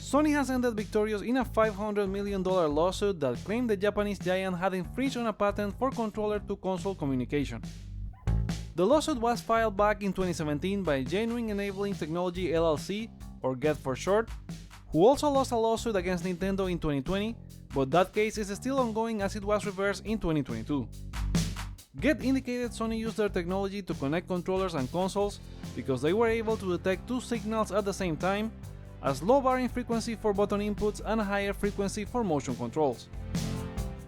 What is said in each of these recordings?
Sony has ended victorious in a $500 million lawsuit that claimed the Japanese giant had infringed on a patent for controller-to-console communication. The lawsuit was filed back in 2017 by Genuine Enabling Technology LLC, or GET for short, who also lost a lawsuit against Nintendo in 2020, but that case is still ongoing as it was reversed in 2022. GET indicated Sony used their technology to connect controllers and consoles because they were able to detect two signals at the same time, as low varying frequency for button inputs and a higher frequency for motion controls.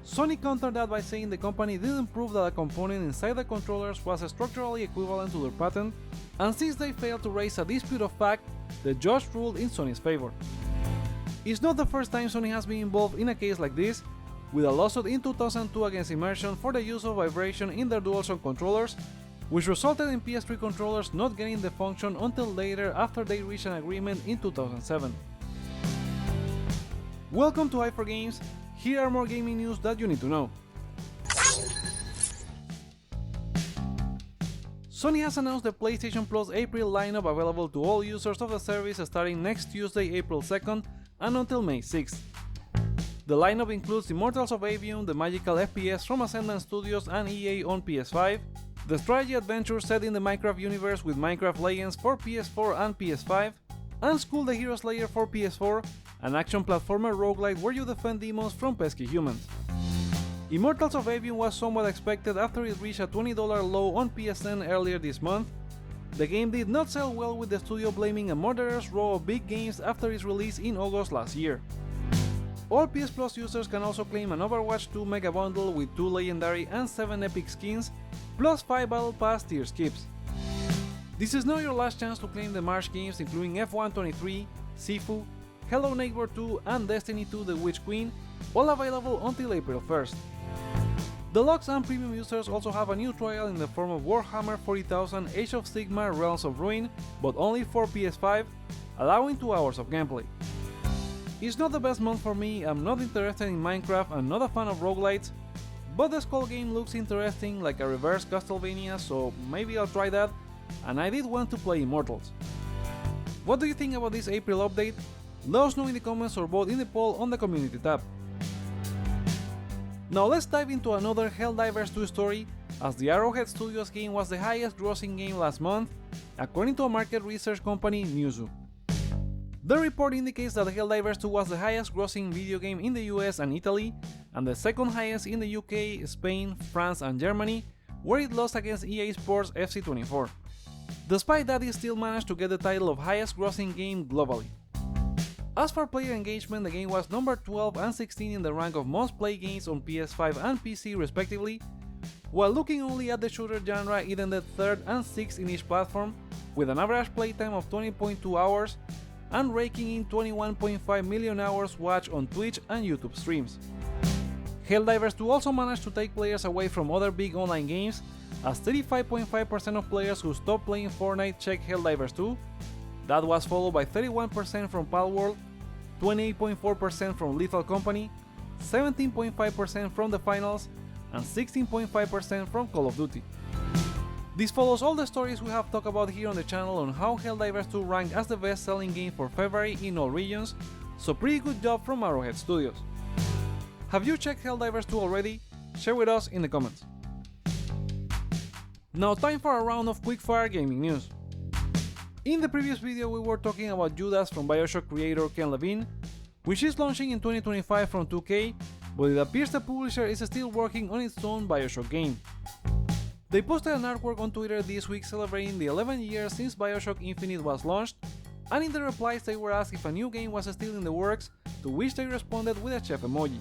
Sony countered that by saying the company didn't prove that a component inside the controllers was structurally equivalent to their patent, and since they failed to raise a dispute of fact, the judge ruled in Sony's favor. It's not the first time Sony has been involved in a case like this, with a lawsuit in 2002 against Immersion for the use of vibration in their DualShock controllers, which resulted in PS3 controllers not getting the function until later after they reached an agreement in 2007. Welcome to i4Games, here are more gaming news that you need to know. Sony has announced the PlayStation Plus April lineup available to all users of the service starting next Tuesday, April 2nd and until May 6th. The lineup includes Immortals of Aveum, the magical FPS from Ascendant Studios and EA on PS5, the strategy adventure set in the Minecraft universe with Minecraft Legends for PS4 and PS5, and School the Hero Slayer for PS4, an action platformer roguelite where you defend demons from pesky humans. Immortals of Aveum was somewhat expected after it reached a $20 low on PSN earlier this month. The game did not sell well, with the studio blaming a murderous row of big games after its release in August last year. All PS Plus users can also claim an Overwatch 2 Mega Bundle with 2 legendary and 7 epic skins, plus 5 Battle Pass tier skips. This is not your last chance to claim the March games including F1 23, Sifu, Hello Neighbor 2 and Destiny 2 The Witch Queen, all available until April 1st. Deluxe and Premium users also have a new trial in the form of Warhammer 40,000 Age of Sigmar Realms of Ruin, but only for PS5, allowing 2 hours of gameplay. It's not the best month for me, I'm not interested in Minecraft and not a fan of roguelites, but the Skull game looks interesting, like a reverse Castlevania, so maybe I'll try that, and I did want to play Immortals. What do you think about this April update? Let us know in the comments or vote in the poll on the community tab. Now let's dive into another Helldivers 2 story, as the Arrowhead Studios game was the highest grossing game last month, according to a market research company, Newzoo. The report indicates that Helldivers 2 was the highest grossing video game in the US and Italy, and the second highest in the UK, Spain, France and Germany, where it lost against EA Sports FC24. Despite that, it still managed to get the title of highest grossing game globally. As for player engagement, the game was number 12 and 16 in the rank of most played games on PS5 and PC respectively, while looking only at the shooter genre, it ended 3rd and 6th in each platform, with an average playtime of 20.2 hours, and raking in 21.5 million hours watched on Twitch and YouTube streams. Helldivers 2 also managed to take players away from other big online games, as 35.5% of players who stopped playing Fortnite checked Helldivers 2, that was followed by 31% from Palworld, 28.4% from Lethal Company, 17.5% from The Finals, and 16.5% from Call of Duty. This follows all the stories we have talked about here on the channel on how Helldivers 2 ranked as the best selling game for February in all regions, so pretty good job from Arrowhead Studios. Have you checked Helldivers 2 already? Share with us in the comments. Now time for a round of quickfire gaming news. In the previous video we were talking about Judas from Bioshock creator Ken Levine, which is launching in 2025 from 2K, but it appears the publisher is still working on its own Bioshock game. They posted an artwork on Twitter this week celebrating the 11 years since Bioshock Infinite was launched, and in the replies they were asked if a new game was still in the works, to which they responded with a chef emoji.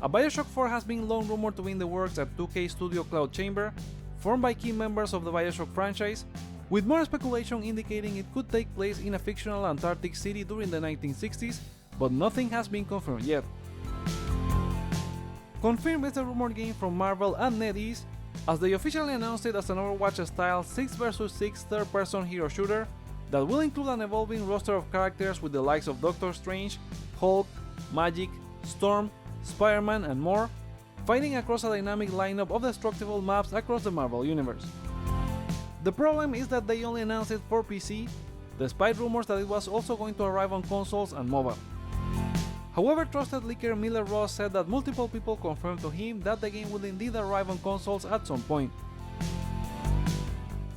A Bioshock 4 has been long rumored to be in the works at 2K Studio Cloud Chamber, formed by key members of the Bioshock franchise, with more speculation indicating it could take place in a fictional Antarctic city during the 1960s, but nothing has been confirmed yet. Confirmed is the rumored game from Marvel and NetEase, as they officially announced it as an Overwatch-style 6 vs 6 third-person hero shooter that will include an evolving roster of characters with the likes of Doctor Strange, Hulk, Magic, Storm, Spider-Man and more, fighting across a dynamic lineup of destructible maps across the Marvel universe. The problem is that they only announced it for PC, despite rumors that it was also going to arrive on consoles and mobile. However, trusted leaker Miller Ross said that multiple people confirmed to him that the game will indeed arrive on consoles at some point.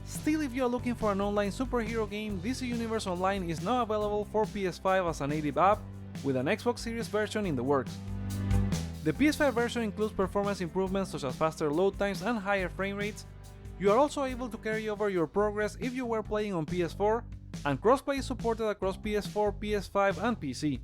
Still, if you are looking for an online superhero game, DC Universe Online is now available for PS5 as a native app, with an Xbox Series version in the works. The PS5 version includes performance improvements such as faster load times and higher frame rates. You are also able to carry over your progress if you were playing on PS4, and crossplay is supported across PS4, PS5 and PC.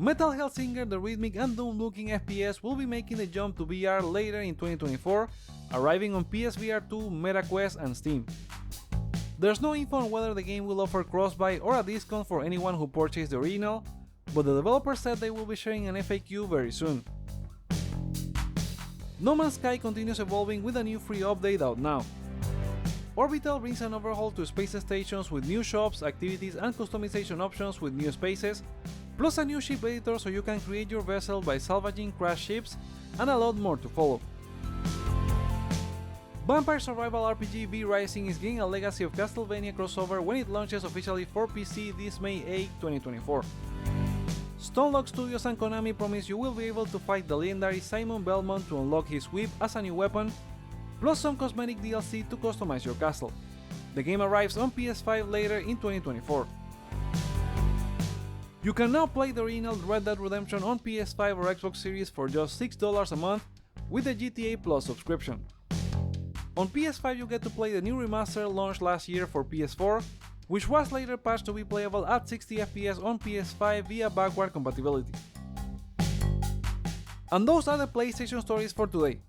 Metal Hellsinger, the rhythmic and doom-looking FPS, will be making the jump to VR later in 2024, arriving on PSVR 2, MetaQuest and Steam. There's no info on whether the game will offer cross-buy or a discount for anyone who purchased the original, but the developer said they will be sharing an FAQ very soon. No Man's Sky continues evolving with a new free update out now. Orbital brings an overhaul to space stations with new shops, activities and customization options with new spaces, plus a new ship editor so you can create your vessel by salvaging crashed ships, and a lot more to follow. Vampire Survival RPG VRising is getting a Legacy of Castlevania crossover when it launches officially for PC this May 8, 2024. Stonelock Studios and Konami promise you will be able to fight the legendary Simon Belmont to unlock his whip as a new weapon, plus some cosmetic DLC to customize your castle. The game arrives on PS5 later in 2024. You can now play the original Red Dead Redemption on PS5 or Xbox Series for just $6 a month with the GTA Plus subscription. On PS5 you get to play the new remaster launched last year for PS4, which was later patched to be playable at 60 FPS on PS5 via backward compatibility. And those are the PlayStation stories for today.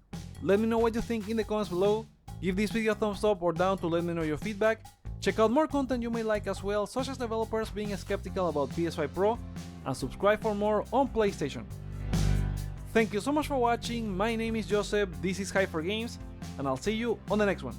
Let me know what you think in the comments below, give this video a thumbs up or down to let me know your feedback, check out more content you may like as well, such as developers being skeptical about PS5 Pro, and subscribe for more on PlayStation. Thank you so much for watching, my name is Joseph, this is Hyper Games, and I'll see you on the next one.